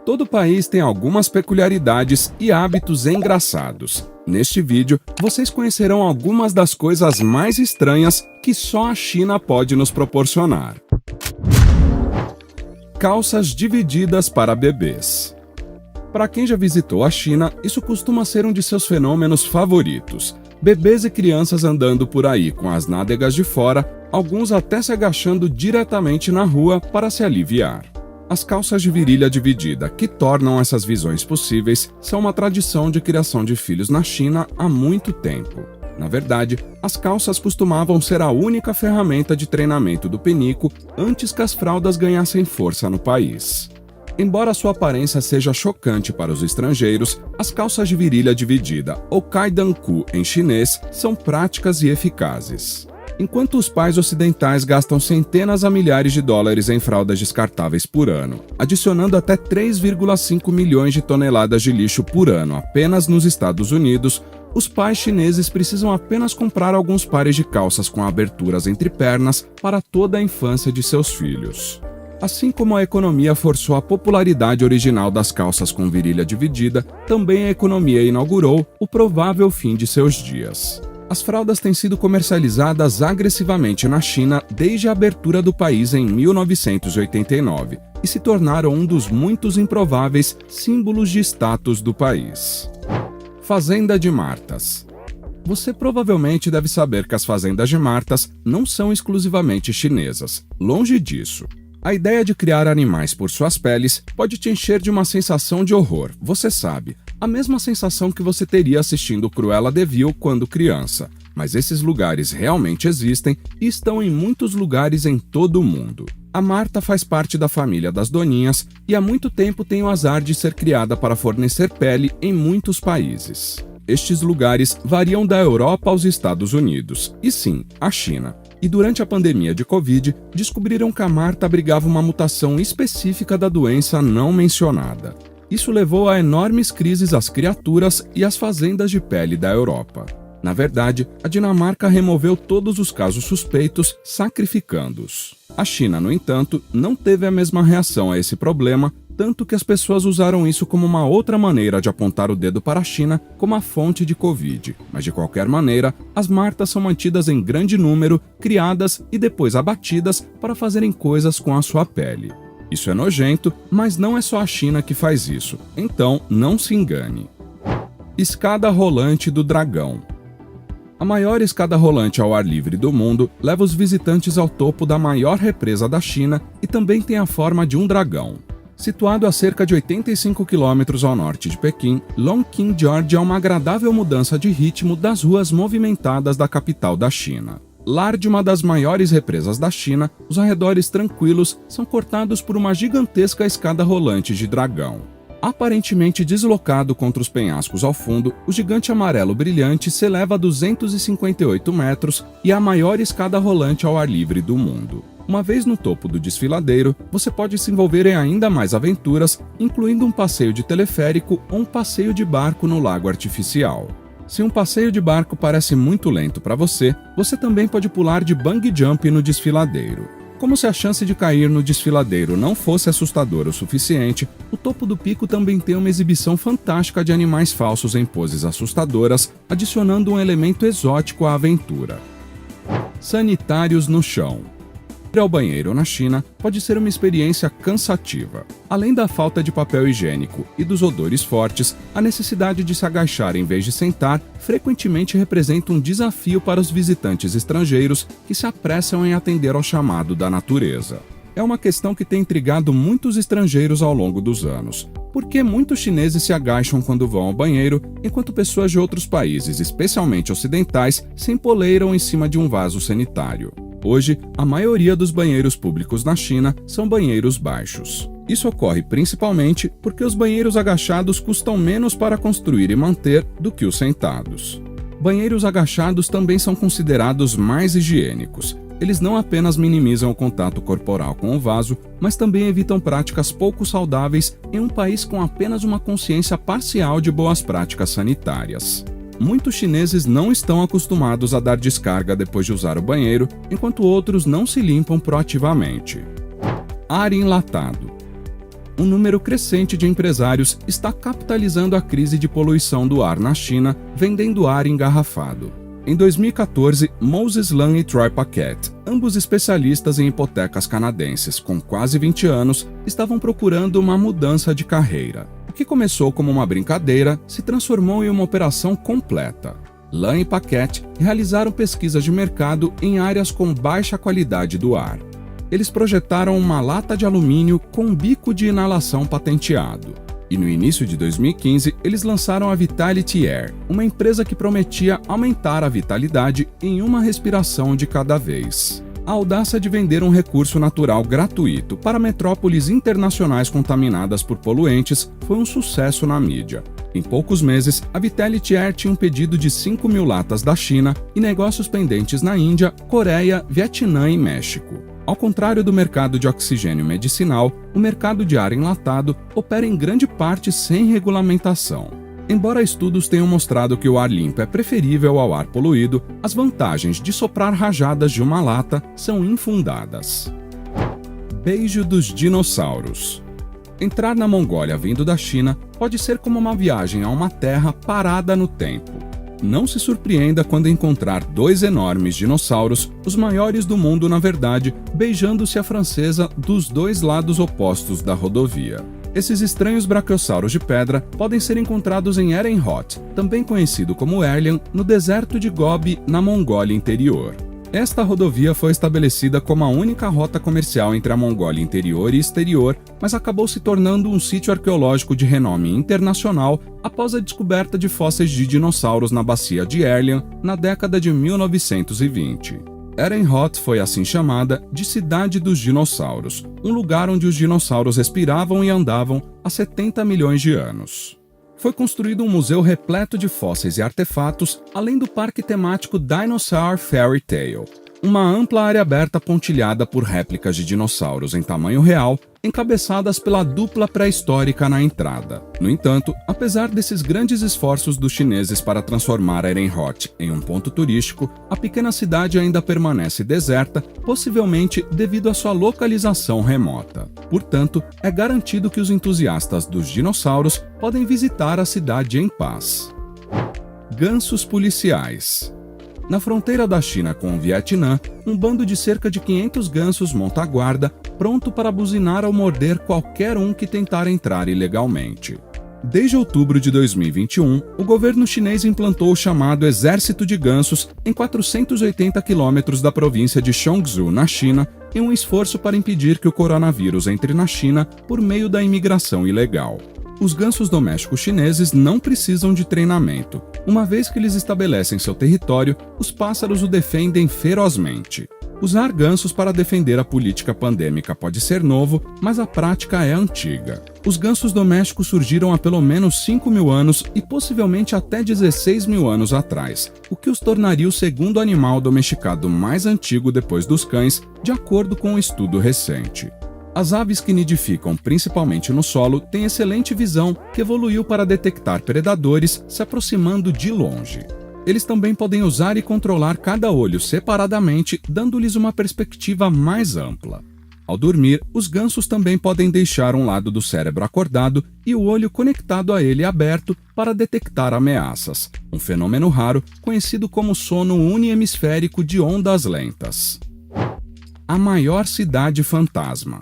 Todo país tem algumas peculiaridades e hábitos engraçados. Neste vídeo, vocês conhecerão algumas das coisas mais estranhas que só a China pode nos proporcionar. Calças divididas para bebês. Para quem já visitou a China, isso costuma ser um de seus fenômenos favoritos. Bebês e crianças andando por aí com as nádegas de fora, alguns até se agachando diretamente na rua para se aliviar. As calças de virilha dividida que tornam essas visões possíveis são uma tradição de criação de filhos na China há muito tempo. Na verdade, as calças costumavam ser a única ferramenta de treinamento do penico antes que as fraldas ganhassem força no país. Embora sua aparência seja chocante para os estrangeiros, as calças de virilha dividida, ou kaidanku em chinês, são práticas e eficazes. Enquanto os pais ocidentais gastam centenas a milhares de dólares em fraldas descartáveis por ano, adicionando até 3,5 milhões de toneladas de lixo por ano apenas nos Estados Unidos, os pais chineses precisam apenas comprar alguns pares de calças com aberturas entre pernas para toda a infância de seus filhos. Assim como a economia forçou a popularidade original das calças com virilha dividida, também a economia inaugurou o provável fim de seus dias. As fraldas têm sido comercializadas agressivamente na China desde a abertura do país em 1989 e se tornaram um dos muitos improváveis símbolos de status do país. Fazenda de Martas. Você provavelmente deve saber que as fazendas de martas não são exclusivamente chinesas. Longe disso. A ideia de criar animais por suas peles pode te encher de uma sensação de horror, você sabe. A mesma sensação que você teria assistindo Cruella de Vil quando criança. Mas esses lugares realmente existem e estão em muitos lugares em todo o mundo. A marta faz parte da família das doninhas e há muito tempo tem o azar de ser criada para fornecer pele em muitos países. Estes lugares variam da Europa aos Estados Unidos, e sim, a China. E durante a pandemia de Covid, descobriram que a marta abrigava uma mutação específica da doença não mencionada. Isso levou a enormes crises às criaturas e às fazendas de pele da Europa. Na verdade, a Dinamarca removeu todos os casos suspeitos, sacrificando-os. A China, no entanto, não teve a mesma reação a esse problema, tanto que as pessoas usaram isso como uma outra maneira de apontar o dedo para a China como a fonte de Covid. Mas de qualquer maneira, as martas são mantidas em grande número, criadas e depois abatidas para fazerem coisas com a sua pele. Isso é nojento, mas não é só a China que faz isso, então não se engane. Escada rolante do dragão. A maior escada rolante ao ar livre do mundo leva os visitantes ao topo da maior represa da China e também tem a forma de um dragão. Situado a cerca de 85 quilômetros ao norte de Pequim, Long King George é uma agradável mudança de ritmo das ruas movimentadas da capital da China. Lar de uma das maiores represas da China, os arredores tranquilos são cortados por uma gigantesca escada rolante de dragão. Aparentemente deslocado contra os penhascos ao fundo, o gigante amarelo brilhante se eleva a 258 metros e é a maior escada rolante ao ar livre do mundo. Uma vez no topo do desfiladeiro, você pode se envolver em ainda mais aventuras, incluindo um passeio de teleférico ou um passeio de barco no lago artificial. Se um passeio de barco parece muito lento para você, você também pode pular de bungee jump no desfiladeiro. Como se a chance de cair no desfiladeiro não fosse assustadora o suficiente, o topo do pico também tem uma exibição fantástica de animais falsos em poses assustadoras, adicionando um elemento exótico à aventura. Sanitários no chão. Ir ao banheiro na China pode ser uma experiência cansativa. Além da falta de papel higiênico e dos odores fortes, a necessidade de se agachar em vez de sentar frequentemente representa um desafio para os visitantes estrangeiros que se apressam em atender ao chamado da natureza. É uma questão que tem intrigado muitos estrangeiros ao longo dos anos. Por que muitos chineses se agacham quando vão ao banheiro, enquanto pessoas de outros países, especialmente ocidentais, se empoleiram em cima de um vaso sanitário? Hoje, a maioria dos banheiros públicos na China são banheiros baixos. Isso ocorre principalmente porque os banheiros agachados custam menos para construir e manter do que os sentados. Banheiros agachados também são considerados mais higiênicos. Eles não apenas minimizam o contato corporal com o vaso, mas também evitam práticas pouco saudáveis em um país com apenas uma consciência parcial de boas práticas sanitárias. Muitos chineses não estão acostumados a dar descarga depois de usar o banheiro, enquanto outros não se limpam proativamente. Ar enlatado. um número crescente de empresários está capitalizando a crise de poluição do ar na China, vendendo ar engarrafado. Em 2014, Moses Lam e Troy Paquette, ambos especialistas em hipotecas canadenses com quase 20 anos, estavam procurando uma mudança de carreira. O que começou como uma brincadeira se transformou em uma operação completa. Lam e Paquette realizaram pesquisas de mercado em áreas com baixa qualidade do ar. Eles projetaram uma lata de alumínio com um bico de inalação patenteado. E no início de 2015, eles lançaram a Vitality Air, uma empresa que prometia aumentar a vitalidade em uma respiração de cada vez. A audácia de vender um recurso natural gratuito para metrópoles internacionais contaminadas por poluentes foi um sucesso na mídia. Em poucos meses, a Vitality Air tinha um pedido de 5 mil latas da China e negócios pendentes na Índia, Coreia, Vietnã e México. Ao contrário do mercado de oxigênio medicinal, o mercado de ar enlatado opera em grande parte sem regulamentação. Embora estudos tenham mostrado que o ar limpo é preferível ao ar poluído, as vantagens de soprar rajadas de uma lata são infundadas. Beijo dos dinossauros. Entrar na Mongólia vindo da China pode ser como uma viagem a uma terra parada no tempo. Não se surpreenda quando encontrar dois enormes dinossauros, os maiores do mundo na verdade, beijando-se à francesa dos dois lados opostos da rodovia. Esses estranhos braquiossauros de pedra podem ser encontrados em Erenhot, também conhecido como Erlian, no deserto de Gobi, na Mongólia Interior. Esta rodovia foi estabelecida como a única rota comercial entre a Mongólia Interior e Exterior, mas acabou se tornando um sítio arqueológico de renome internacional após a descoberta de fósseis de dinossauros na bacia de Erlian na década de 1920. Erenhot foi assim chamada de Cidade dos Dinossauros, um lugar onde os dinossauros respiravam e andavam há 70 milhões de anos. Foi construído um museu repleto de fósseis e artefatos, além do parque temático Dinosaur Fairy Tale, uma ampla área aberta pontilhada por réplicas de dinossauros em tamanho real, encabeçadas pela dupla pré-histórica na entrada. No entanto, apesar desses grandes esforços dos chineses para transformar Erenhot em um ponto turístico, a pequena cidade ainda permanece deserta, possivelmente devido à sua localização remota. Portanto, é garantido que os entusiastas dos dinossauros podem visitar a cidade em paz. Gansos policiais. Na fronteira da China com o Vietnã, um bando de cerca de 500 gansos monta a guarda, pronto para buzinar ou morder qualquer um que tentar entrar ilegalmente. Desde outubro de 2021, o governo chinês implantou o chamado Exército de Gansos em 480 quilômetros da província de Chongzhou, na China, em um esforço para impedir que o coronavírus entre na China por meio da imigração ilegal. Os gansos domésticos chineses não precisam de treinamento. Uma vez que eles estabelecem seu território, os pássaros o defendem ferozmente. Usar gansos para defender a política pandêmica pode ser novo, mas a prática é antiga. Os gansos domésticos surgiram há pelo menos 5 mil anos e possivelmente até 16 mil anos atrás, o que os tornaria o segundo animal domesticado mais antigo depois dos cães, de acordo com um estudo recente. As aves que nidificam principalmente no solo têm excelente visão, que evoluiu para detectar predadores se aproximando de longe. Eles também podem usar e controlar cada olho separadamente, dando-lhes uma perspectiva mais ampla. Ao dormir, os gansos também podem deixar um lado do cérebro acordado e o olho conectado a ele aberto para detectar ameaças, um fenômeno raro conhecido como sono uniemisférico de ondas lentas. A maior cidade fantasma.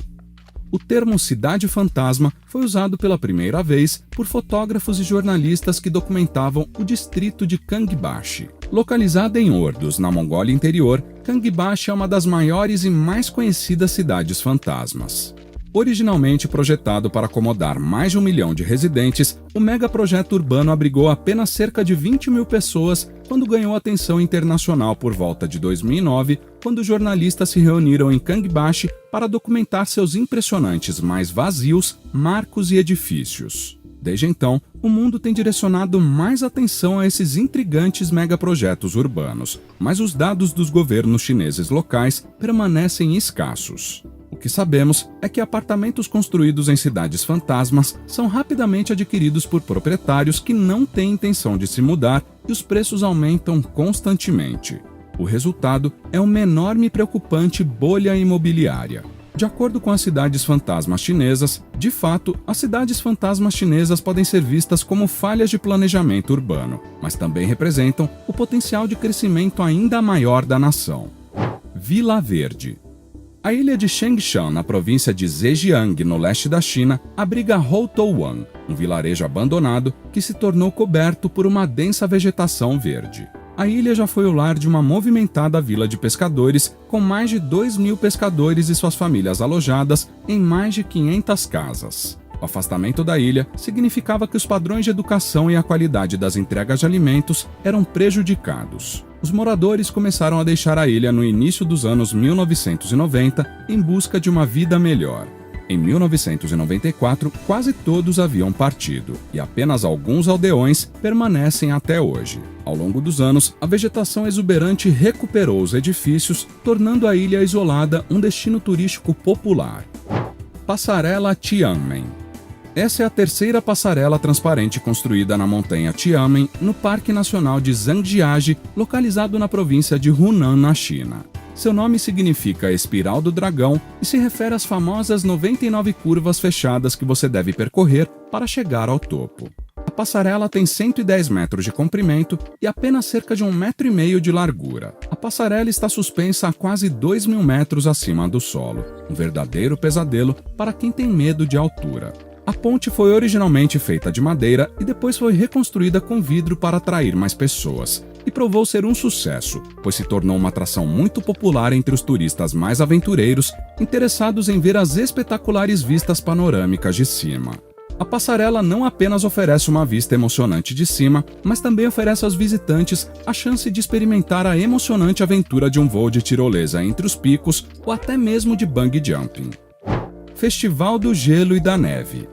O termo cidade fantasma foi usado pela primeira vez por fotógrafos e jornalistas que documentavam o distrito de Kangbashi. Localizada em Ordos, na Mongólia Interior, Kangbashi é uma das maiores e mais conhecidas cidades fantasmas. Originalmente projetado para acomodar mais de 1 milhão de residentes, o megaprojeto urbano abrigou apenas cerca de 20 mil pessoas quando ganhou atenção internacional por volta de 2009, quando jornalistas se reuniram em Kangbashi para documentar seus impressionantes, mas vazios, marcos e edifícios. Desde então, o mundo tem direcionado mais atenção a esses intrigantes megaprojetos urbanos, mas os dados dos governos chineses locais permanecem escassos. O que sabemos é que apartamentos construídos em cidades fantasmas são rapidamente adquiridos por proprietários que não têm intenção de se mudar e os preços aumentam constantemente. O resultado é uma enorme e preocupante bolha imobiliária. De acordo com as cidades fantasmas chinesas, de fato, as cidades fantasmas chinesas podem ser vistas como falhas de planejamento urbano, mas também representam o potencial de crescimento ainda maior da nação. Vila Verde. A ilha de Chengshan, na província de Zhejiang, no leste da China, abriga Houtouwan, um vilarejo abandonado que se tornou coberto por uma densa vegetação verde. A ilha já foi o lar de uma movimentada vila de pescadores, com mais de 2.000 pescadores e suas famílias alojadas em mais de 500 casas. O afastamento da ilha significava que os padrões de educação e a qualidade das entregas de alimentos eram prejudicados. Os moradores começaram a deixar a ilha no início dos anos 1990 em busca de uma vida melhor. Em 1994, quase todos haviam partido, e apenas alguns aldeões permanecem até hoje. Ao longo dos anos, a vegetação exuberante recuperou os edifícios, tornando a ilha isolada um destino turístico popular. Passarela Tianmen. Essa é a terceira passarela transparente construída na montanha Tianmen, no Parque Nacional de Zhangjiajie, localizado na província de Hunan, na China. Seu nome significa Espiral do Dragão e se refere às famosas 99 curvas fechadas que você deve percorrer para chegar ao topo. A passarela tem 110 metros de comprimento e apenas cerca de 1,5 metro de largura. A passarela está suspensa a quase 2.000 metros acima do solo, um verdadeiro pesadelo para quem tem medo de altura. A ponte foi originalmente feita de madeira e depois foi reconstruída com vidro para atrair mais pessoas, e provou ser um sucesso, pois se tornou uma atração muito popular entre os turistas mais aventureiros, interessados em ver as espetaculares vistas panorâmicas de cima. A passarela não apenas oferece uma vista emocionante de cima, mas também oferece aos visitantes a chance de experimentar a emocionante aventura de um voo de tirolesa entre os picos ou até mesmo de bungee jumping. Festival do Gelo e da Neve.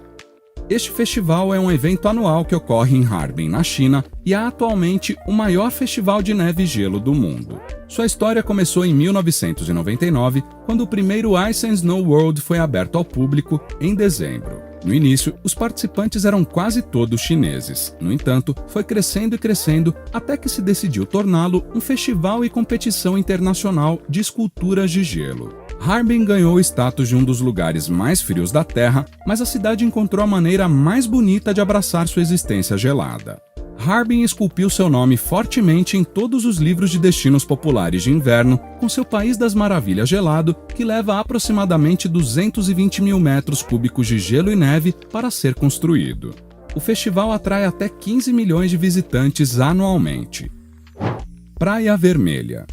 Este festival é um evento anual que ocorre em Harbin, na China, e é atualmente o maior festival de neve e gelo do mundo. Sua história começou em 1999, quando o primeiro Ice and Snow World foi aberto ao público em dezembro. No início, os participantes eram quase todos chineses. No entanto, foi crescendo e crescendo até que se decidiu torná-lo um festival e competição internacional de esculturas de gelo. Harbin ganhou o status de um dos lugares mais frios da Terra, mas a cidade encontrou a maneira mais bonita de abraçar sua existência gelada. Harbin esculpiu seu nome fortemente em todos os livros de destinos populares de inverno, com seu País das Maravilhas gelado, que leva aproximadamente 220 mil metros cúbicos de gelo e neve para ser construído. O festival atrai até 15 milhões de visitantes anualmente. Praia Vermelha.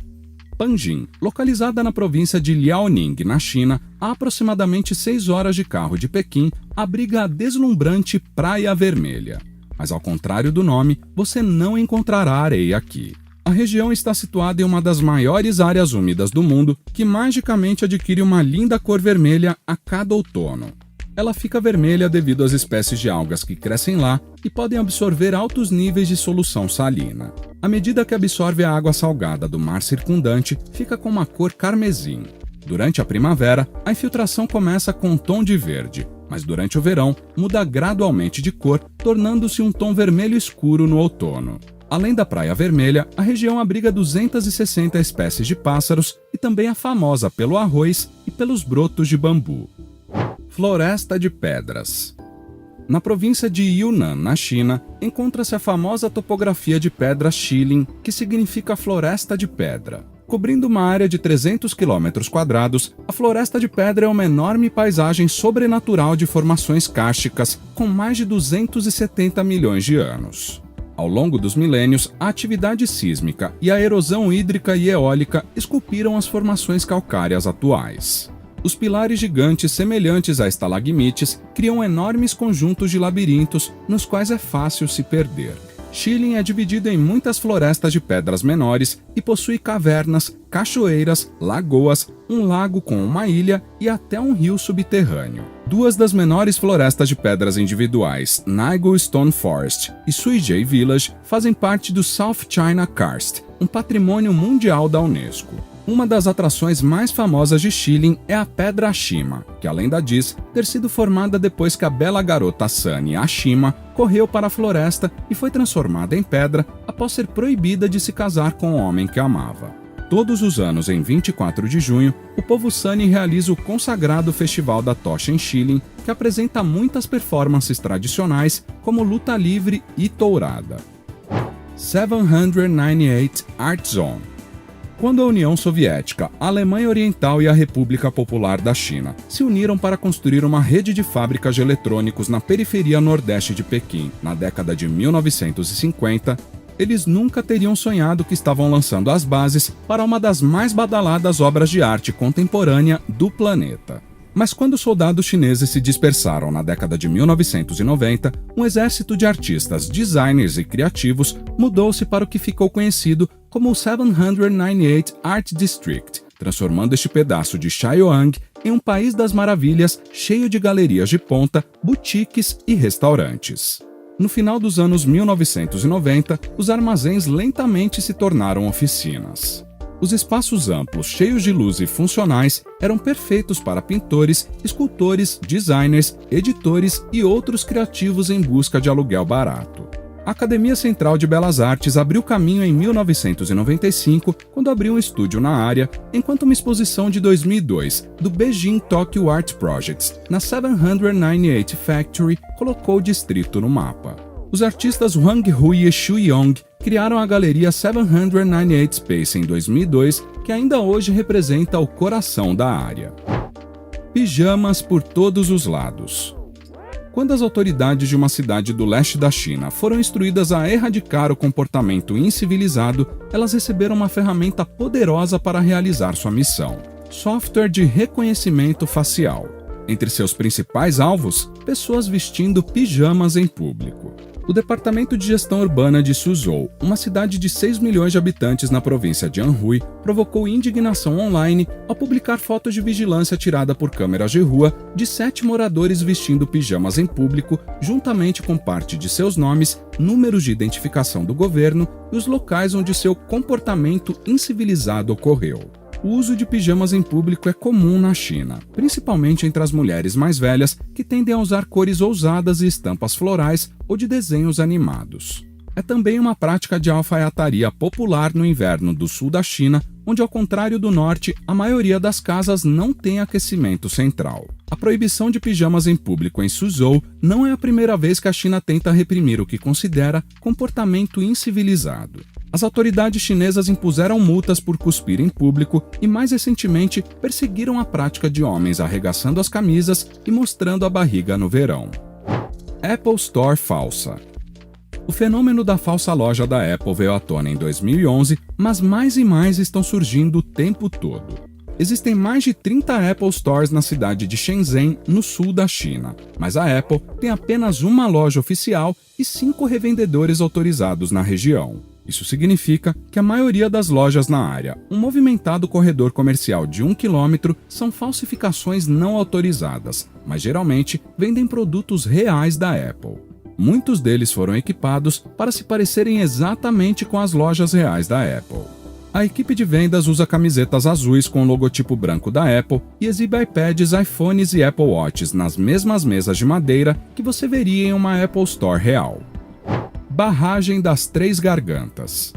Panjin, localizada na província de Liaoning, na China, a aproximadamente 6 horas de carro de Pequim, abriga a deslumbrante Praia Vermelha. Mas ao contrário do nome, você não encontrará areia aqui. A região está situada em uma das maiores áreas úmidas do mundo, que magicamente adquire uma linda cor vermelha a cada outono. Ela fica vermelha devido às espécies de algas que crescem lá e podem absorver altos níveis de solução salina. À medida que absorve a água salgada do mar circundante, fica com uma cor carmesim. Durante a primavera, a infiltração começa com um tom de verde, mas durante o verão muda gradualmente de cor, tornando-se um tom vermelho escuro no outono. Além da Praia Vermelha, a região abriga 260 espécies de pássaros e também é famosa pelo arroz e pelos brotos de bambu. Floresta de Pedras. Na província de Yunnan, na China, encontra-se a famosa topografia de pedra Shilin, que significa floresta de pedra. Cobrindo uma área de 300 km², a Floresta de Pedra é uma enorme paisagem sobrenatural de formações kársticas com mais de 270 milhões de anos. Ao longo dos milênios, a atividade sísmica e a erosão hídrica e eólica esculpiram as formações calcárias atuais. Os pilares gigantes semelhantes a estalagmites criam enormes conjuntos de labirintos nos quais é fácil se perder. Shilin é dividido em muitas florestas de pedras menores e possui cavernas, cachoeiras, lagoas, um lago com uma ilha e até um rio subterrâneo. Duas das menores florestas de pedras individuais, Nigel Stone Forest e Suijie Village, fazem parte do South China Karst, um patrimônio mundial da Unesco. Uma das atrações mais famosas de Shilin é a Pedra Ashima, que a lenda diz ter sido formada depois que a bela garota Sunny Ashima correu para a floresta e foi transformada em pedra após ser proibida de se casar com o homem que amava. Todos os anos, em 24 de junho, o povo Sani realiza o consagrado Festival da Tocha em Schilling, que apresenta muitas performances tradicionais, como luta livre e tourada. 798 Art Zone. Quando a União Soviética, a Alemanha Oriental e a República Popular da China se uniram para construir uma rede de fábricas de eletrônicos na periferia nordeste de Pequim, na década de 1950, eles nunca teriam sonhado que estavam lançando as bases para uma das mais badaladas obras de arte contemporânea do planeta. Mas quando os soldados chineses se dispersaram na década de 1990, um exército de artistas, designers e criativos mudou-se para o que ficou conhecido como o 798 Art District, transformando este pedaço de Chaoyang em um país das maravilhas cheio de galerias de ponta, boutiques e restaurantes. No final dos anos 1990, os armazéns lentamente se tornaram oficinas. Os espaços amplos, cheios de luz e funcionais, eram perfeitos para pintores, escultores, designers, editores e outros criativos em busca de aluguel barato. A Academia Central de Belas Artes abriu caminho em 1995, quando abriu um estúdio na área, enquanto uma exposição de 2002, do Beijing Tokyo Art Projects, na 798 Factory, colocou o distrito no mapa. Os artistas Wang Hui e Xu Yong criaram a galeria 798 Space em 2002, que ainda hoje representa o coração da área. Pijamas por todos os lados. Quando as autoridades de uma cidade do leste da China foram instruídas a erradicar o comportamento incivilizado, elas receberam uma ferramenta poderosa para realizar sua missão: software de reconhecimento facial. Entre seus principais alvos, pessoas vestindo pijamas em público. O Departamento de Gestão Urbana de Suzhou, uma cidade de 6 milhões de habitantes na província de Anhui, provocou indignação online ao publicar fotos de vigilância tirada por câmeras de rua de 7 moradores vestindo pijamas em público, juntamente com parte de seus nomes, números de identificação do governo e os locais onde seu comportamento incivilizado ocorreu. O uso de pijamas em público é comum na China, principalmente entre as mulheres mais velhas, que tendem a usar cores ousadas e estampas florais ou de desenhos animados. É também uma prática de alfaiataria popular no inverno do sul da China, onde, ao contrário do norte, a maioria das casas não tem aquecimento central. A proibição de pijamas em público em Suzhou não é a primeira vez que a China tenta reprimir o que considera comportamento incivilizado. As autoridades chinesas impuseram multas por cuspir em público e, mais recentemente, perseguiram a prática de homens arregaçando as camisas e mostrando a barriga no verão. Apple Store falsa. O fenômeno da falsa loja da Apple veio à tona em 2011, mas mais e mais estão surgindo o tempo todo. Existem mais de 30 Apple Stores na cidade de Shenzhen, no sul da China, mas a Apple tem apenas uma loja oficial e 5 revendedores autorizados na região. Isso significa que a maioria das lojas na área, um movimentado corredor comercial de 1 quilômetro, são falsificações não autorizadas, mas geralmente vendem produtos reais da Apple. Muitos deles foram equipados para se parecerem exatamente com as lojas reais da Apple. A equipe de vendas usa camisetas azuis com o logotipo branco da Apple e exibe iPads, iPhones e Apple Watches nas mesmas mesas de madeira que você veria em uma Apple Store real. Barragem das Três Gargantas.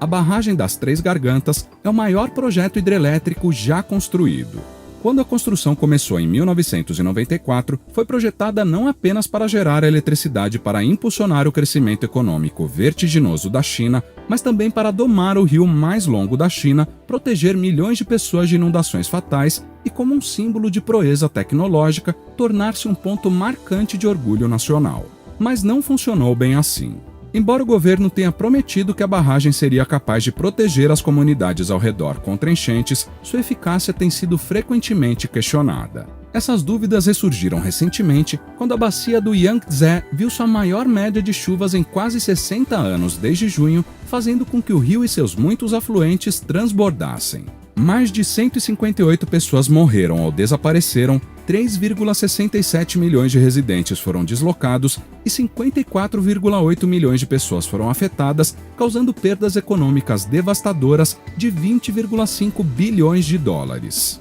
A Barragem das Três Gargantas é o maior projeto hidrelétrico já construído. Quando a construção começou em 1994, foi projetada não apenas para gerar eletricidade para impulsionar o crescimento econômico vertiginoso da China, mas também para domar o rio mais longo da China, proteger milhões de pessoas de inundações fatais e, como um símbolo de proeza tecnológica, tornar-se um ponto marcante de orgulho nacional. Mas não funcionou bem assim. Embora o governo tenha prometido que a barragem seria capaz de proteger as comunidades ao redor contra enchentes, sua eficácia tem sido frequentemente questionada. Essas dúvidas ressurgiram recentemente quando a bacia do Yangtze viu sua maior média de chuvas em quase 60 anos desde junho, fazendo com que o rio e seus muitos afluentes transbordassem. Mais de 158 pessoas morreram ou desapareceram, 3,67 milhões de residentes foram deslocados e 54,8 milhões de pessoas foram afetadas, causando perdas econômicas devastadoras de 20,5 bilhões de dólares.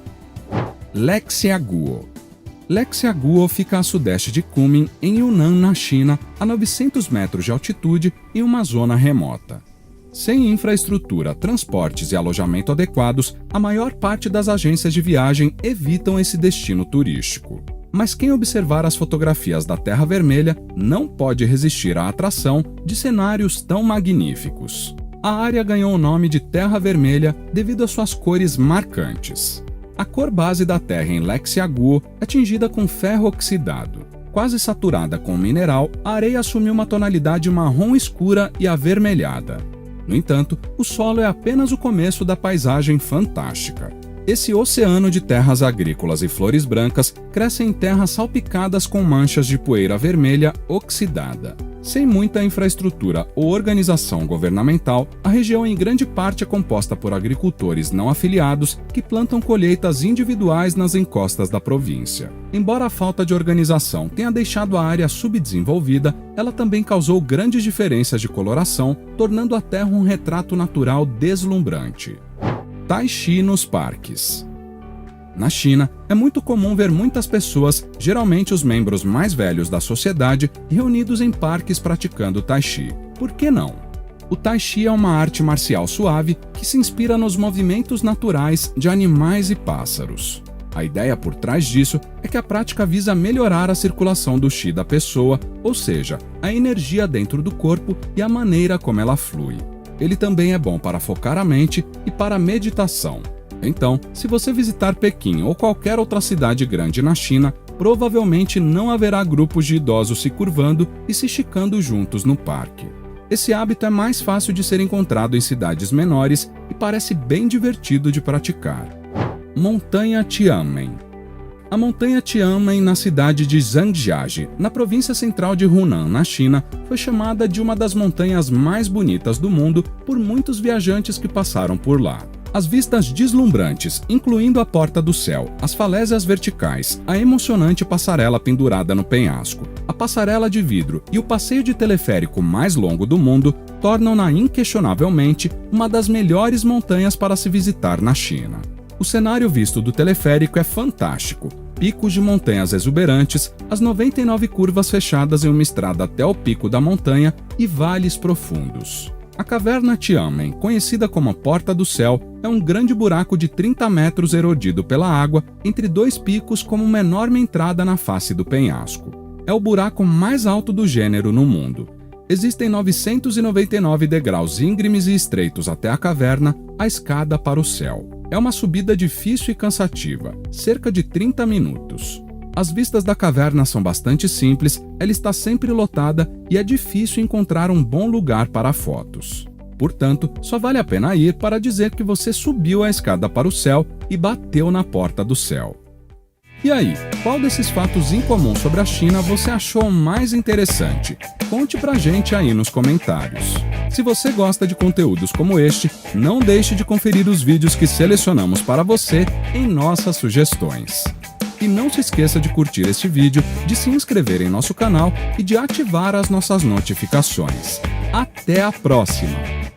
Lexiaguo. Lexiaguo fica a sudeste de Kunming, em Yunnan, na China, a 900 metros de altitude, em uma zona remota. Sem infraestrutura, transportes e alojamento adequados, a maior parte das agências de viagem evitam esse destino turístico. Mas quem observar as fotografias da Terra Vermelha não pode resistir à atração de cenários tão magníficos. A área ganhou o nome de Terra Vermelha devido às suas cores marcantes. A cor base da terra em Lexiaguo é tingida com ferro oxidado. Quase saturada com mineral, a areia assumiu uma tonalidade marrom escura e avermelhada. No entanto, o solo é apenas o começo da paisagem fantástica. Esse oceano de terras agrícolas e flores brancas cresce em terras salpicadas com manchas de poeira vermelha oxidada. Sem muita infraestrutura ou organização governamental, a região em grande parte é composta por agricultores não afiliados que plantam colheitas individuais nas encostas da província. Embora a falta de organização tenha deixado a área subdesenvolvida, ela também causou grandes diferenças de coloração, tornando a terra um retrato natural deslumbrante. Tai-chi nos parques. Na China, é muito comum ver muitas pessoas, geralmente os membros mais velhos da sociedade, reunidos em parques praticando Tai Chi. Por que não? O Tai Chi é uma arte marcial suave que se inspira nos movimentos naturais de animais e pássaros. A ideia por trás disso é que a prática visa melhorar a circulação do Qi da pessoa, ou seja, a energia dentro do corpo e a maneira como ela flui. Ele também é bom para focar a mente e para a meditação. Então, se você visitar Pequim ou qualquer outra cidade grande na China, provavelmente não haverá grupos de idosos se curvando e se esticando juntos no parque. Esse hábito é mais fácil de ser encontrado em cidades menores e parece bem divertido de praticar. Montanha Tianmen. A montanha Tianmen, na cidade de Zhangjiajie, na província central de Hunan, na China, foi chamada de uma das montanhas mais bonitas do mundo por muitos viajantes que passaram por lá. As vistas deslumbrantes, incluindo a Porta do Céu, as falésias verticais, a emocionante passarela pendurada no penhasco, a passarela de vidro e o passeio de teleférico mais longo do mundo, tornam-na inquestionavelmente uma das melhores montanhas para se visitar na China. O cenário visto do teleférico é fantástico. Picos de montanhas exuberantes, as 99 curvas fechadas em uma estrada até o pico da montanha e vales profundos. A caverna Tianmen, conhecida como a Porta do Céu, é um grande buraco de 30 metros erodido pela água entre dois picos como uma enorme entrada na face do penhasco. É o buraco mais alto do gênero no mundo. Existem 999 degraus íngremes e estreitos até a caverna, a escada para o céu. É uma subida difícil e cansativa, cerca de 30 minutos. As vistas da caverna são bastante simples, ela está sempre lotada e é difícil encontrar um bom lugar para fotos. Portanto, só vale a pena ir para dizer que você subiu a escada para o céu e bateu na Porta do Céu. E aí, qual desses fatos incomuns sobre a China você achou mais interessante? Conte pra gente aí nos comentários. Se você gosta de conteúdos como este, não deixe de conferir os vídeos que selecionamos para você em nossas sugestões. E não se esqueça de curtir este vídeo, de se inscrever em nosso canal e de ativar as nossas notificações. Até a próxima!